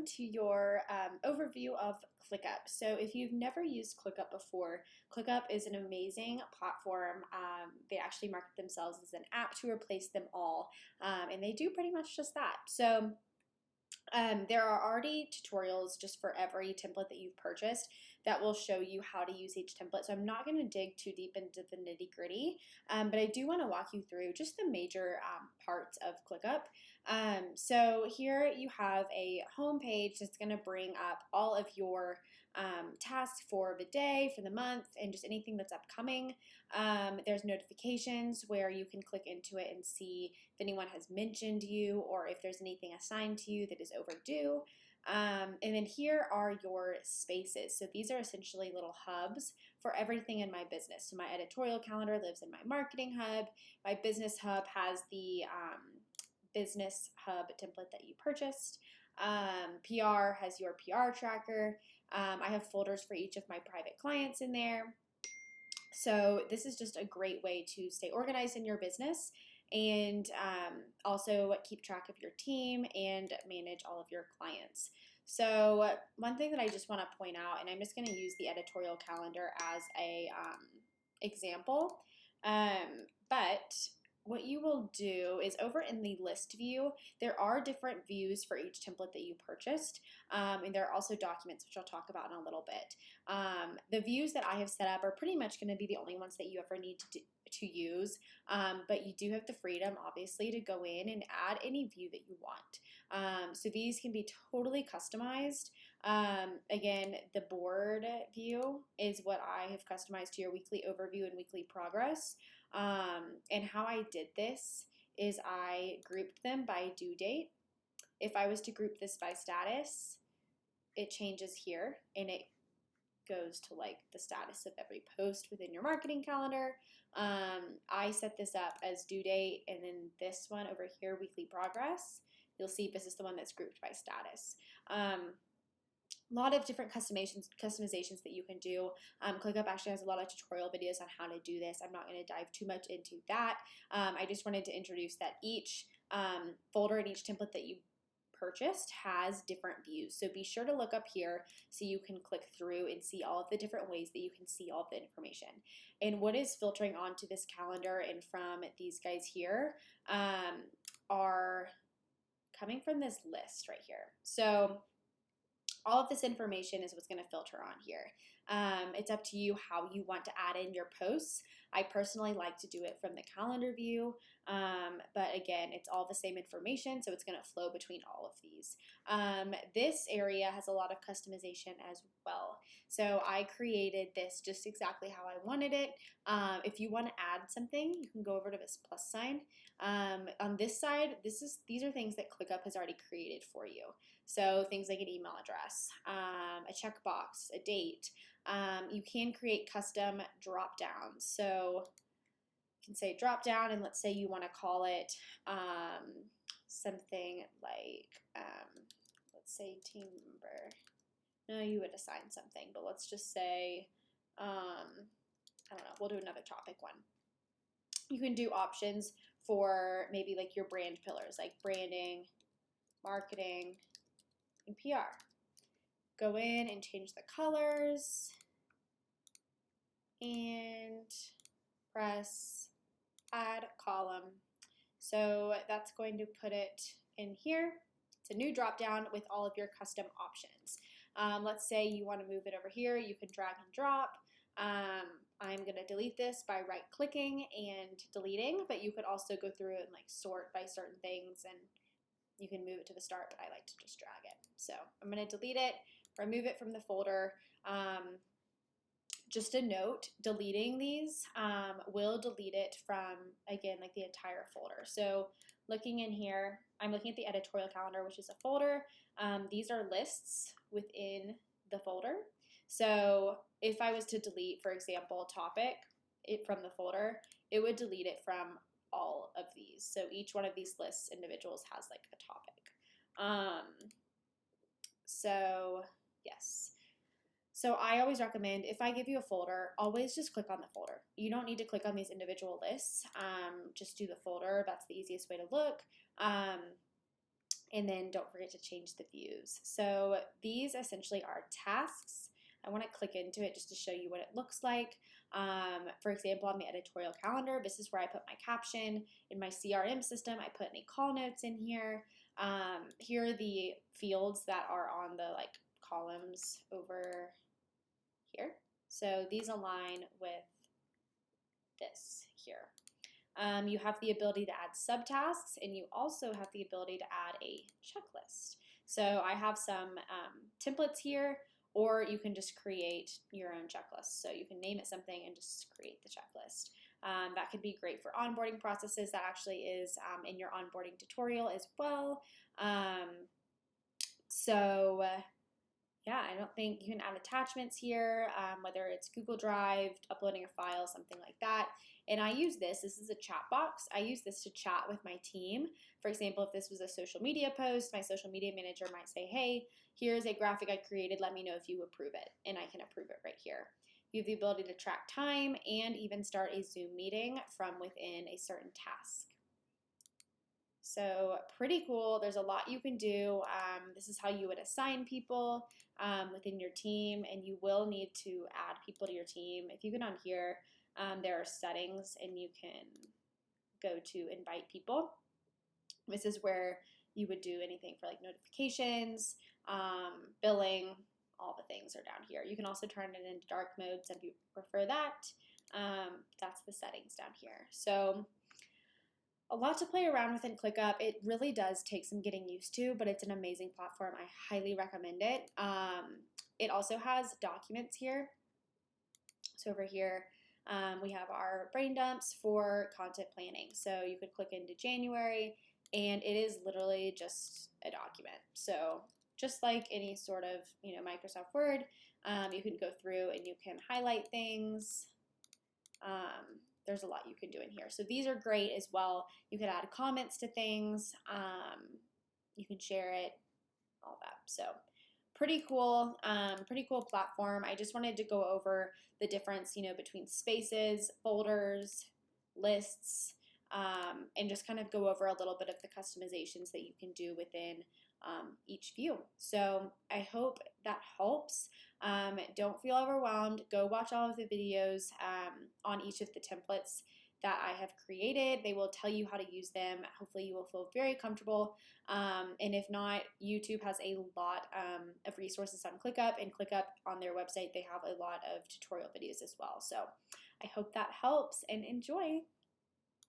into your overview of ClickUp. So if you've never used ClickUp before, ClickUp is an amazing platform. They actually market themselves as an app to replace them all, and they do pretty much just that. So there are already tutorials just for every template that you've purchased that will show you how to use each template. So I'm not going to dig too deep into the nitty gritty, but I do want to walk you through just the major parts of ClickUp. So here you have a home page that's going to bring up all of your tasks for the day, for the month, and just anything that's upcoming. There's notifications where you can click into it and see if anyone has mentioned you or if there's anything assigned to you that is overdue. And then here are your spaces. So these are essentially little hubs for everything in my business. So my editorial calendar lives in my marketing hub. My business hub has the business hub template that you purchased. PR has your PR tracker. I have folders for each of my private clients in there. So this is just a great way to stay organized in your business and also keep track of your team and manage all of your clients. So one thing that I just want to point out, and I'm just going to use the editorial calendar as a example, but what you will do is over in the list view, there are different views for each template that you purchased, and there are also documents, which I'll talk about in a little bit. The views that I have set up are pretty much going to be the only ones that you ever need to use, but you do have the freedom, obviously, to go in and add any view that you want. So these can be totally customized. Again, the board view is what I have customized to your weekly overview and weekly progress. And how I did this is I grouped them by due date. If I was to group this by status, it changes here and it goes to like the status of every post within your marketing calendar. I set this up as due date, and then this one over here, weekly progress, you'll see this is the one that's grouped by status. A lot of different customizations that you can do. ClickUp actually has a lot of tutorial videos on how to do this. I'm not going to dive too much into that. I just wanted to introduce that each folder and each template that you purchased has different views. So be sure to look up here so you can click through and see all of the different ways that you can see all of the information. And what is filtering onto this calendar and from these guys here are coming from this list right here. So all of this information is what's going to filter on here. It's up to you how you want to add in your posts. I personally like to do it from the calendar view, but again, it's all the same information, so it's going to flow between all of these. This area has a lot of customization as well. So I created this just exactly how I wanted it. If you want to add something, you can go over to this plus sign. On this side, these are things that ClickUp has already created for you. So things like an email address, a checkbox, a date. You can create custom drop downs. So you can say drop down, and let's say you want to call it something like, let's say team member. No, you would assign something, but let's just say, I don't know, we'll do another topic one. You can do options for maybe like your brand pillars, like branding, marketing, and PR. Go in and change the colors and press add column. So that's going to put it in here. It's a new drop down with all of your custom options. Let's say you want to move it over here. You can drag and drop. I'm going to delete this by right clicking and deleting, but you could also go through and like sort by certain things, and you can move it to the start, but I like to just drag it. So I'm going to delete it, remove it from the folder. Just a note, deleting these will delete it from, again, like the entire folder. So looking in here, I'm looking at the editorial calendar, which is a folder. These are lists within the folder. So if I was to delete, for example, topic from the folder, it would delete it from all of these. So each one of these lists individuals has like a topic. So yes. So I always recommend, if I give you a folder, always just click on the folder. You don't need to click on these individual lists. Just do the folder. That's the easiest way to look. And then don't forget to change the views. So these essentially are tasks. I want to click into it just to show you what it looks like. For example, on the editorial calendar, this is where I put my caption. In my CRM system, I put any call notes in here. Here are the fields that are on the columns over here. So these align with this here. You have the ability to add subtasks, and you also have the ability to add a checklist. So I have some templates here, or you can just create your own checklist. So you can name it something and just create the checklist. That could be great for onboarding processes. That actually is in your onboarding tutorial as well. Yeah, I don't think you can add attachments here, whether it's Google Drive, uploading a file, something like that. And I use this. This is a chat box. I use this to chat with my team. For example, if this was a social media post, my social media manager might say, hey, here's a graphic I created. Let me know if you approve it. And I can approve it right here. You have the ability to track time and even start a Zoom meeting from within a certain task. So pretty cool. There's a lot you can do. This is how you would assign people within your team, and you will need to add people to your team. If you get on here, there are settings, and you can go to invite people. This is where you would do anything for like notifications, billing, all the things are down here. You can also turn it into dark mode if you prefer that. That's the settings down here. So a lot to play around with in ClickUp. It really does take some getting used to, but it's an amazing platform. I highly recommend it. It also has documents here. So over here, we have our brain dumps for content planning. So you could click into January, and it is literally just a document. So just like any sort of Microsoft Word, you can go through and you can highlight things. There's a lot you can do in here. So these are great as well. You could add comments to things. You can share it, all that. So pretty cool platform. I just wanted to go over the difference, between spaces, folders, lists, and just kind of go over a little bit of the customizations that you can do within each view. So I hope that helps. Don't feel overwhelmed. Go watch all of the videos on each of the templates that I have created. They will tell you how to use them. Hopefully you will feel very comfortable. And if not, YouTube has a lot of resources on ClickUp, and ClickUp on their website, they have a lot of tutorial videos as well. So I hope that helps, and enjoy.